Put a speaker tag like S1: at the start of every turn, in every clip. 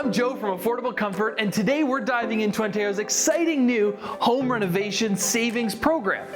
S1: I'm Joe from Affordable Comfort, and today we're diving into Ontario's exciting new Home Renovation Savings Program.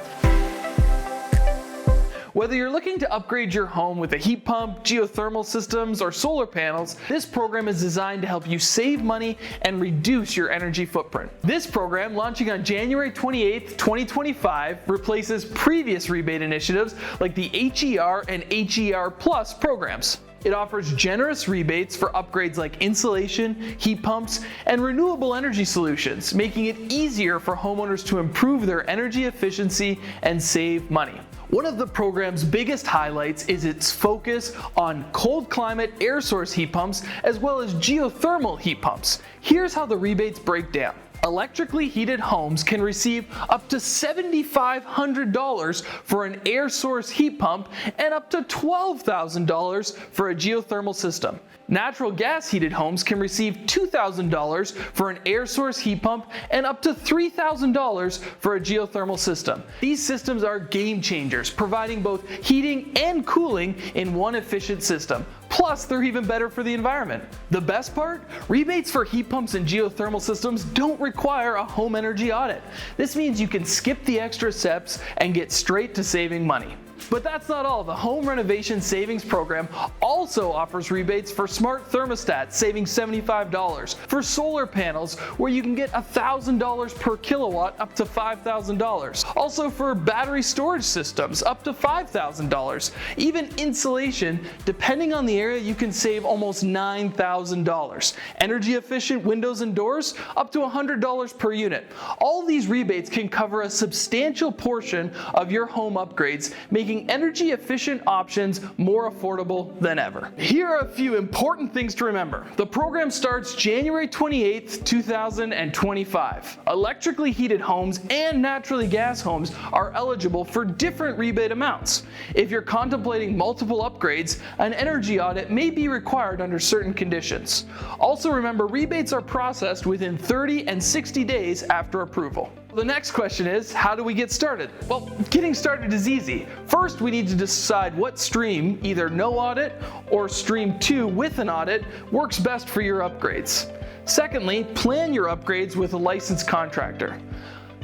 S1: Whether you're looking to upgrade your home with a heat pump, geothermal systems, or solar panels, this program is designed to help you save money and reduce your energy footprint. This program, launching on January 28, 2025, replaces previous rebate initiatives like the HER and HER Plus programs. It offers generous rebates for upgrades like insulation, heat pumps, and renewable energy solutions, making it easier for homeowners to improve their energy efficiency and save money. One of the program's biggest highlights is its focus on cold climate air source heat pumps as well as geothermal heat pumps. Here's how the rebates break down. Electrically heated homes can receive up to $7,500 for an air source heat pump and up to $12,000 for a geothermal system. Natural gas heated homes can receive $2,000 for an air source heat pump and up to $3,000 for a geothermal system. These systems are game changers, providing both heating and cooling in one efficient system. Plus, they're even better for the environment. The best part? Rebates for heat pumps and geothermal systems don't require a home energy audit. This means you can skip the extra steps and get straight to saving money. But that's not all. The Home Renovation Savings Program also offers rebates for smart thermostats, saving $75, for solar panels, where you can get $1,000 per kilowatt up to $5,000. Also for battery storage systems, up to $5,000. Even insulation, depending on the area, you can save almost $9,000. Energy efficient windows and doors, up to $100 per unit. All these rebates can cover a substantial portion of your home upgrades, making energy efficient options more affordable than ever. Here are a few important things to remember. The program starts January 28, 2025. Electrically heated homes and naturally gas homes are eligible for different rebate amounts. If you're contemplating multiple upgrades, an energy audit may be required under certain conditions. Also remember, rebates are processed within 30 and 60 days after approval. The next question is, how do we get started? Well, getting started is easy. First, we need to decide what stream, either no audit or stream 2 with an audit, works best for your upgrades. Secondly, plan your upgrades with a licensed contractor.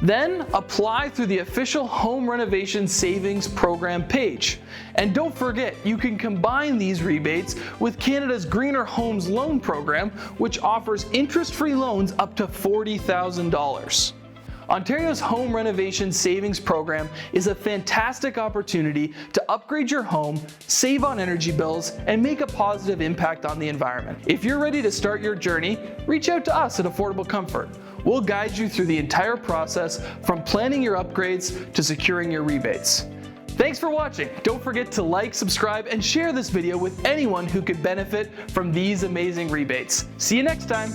S1: Then, apply through the official Home Renovation Savings Program page. And don't forget, you can combine these rebates with Canada's Greener Homes Loan Program, which offers interest-free loans up to $40,000. Ontario's Home Renovation Savings Program is a fantastic opportunity to upgrade your home, save on energy bills, and make a positive impact on the environment. If you're ready to start your journey, reach out to us at Affordable Comfort. We'll guide you through the entire process, from planning your upgrades to securing your rebates. Thanks for watching. Don't forget to like, subscribe, and share this video with anyone who could benefit from these amazing rebates. See you next time.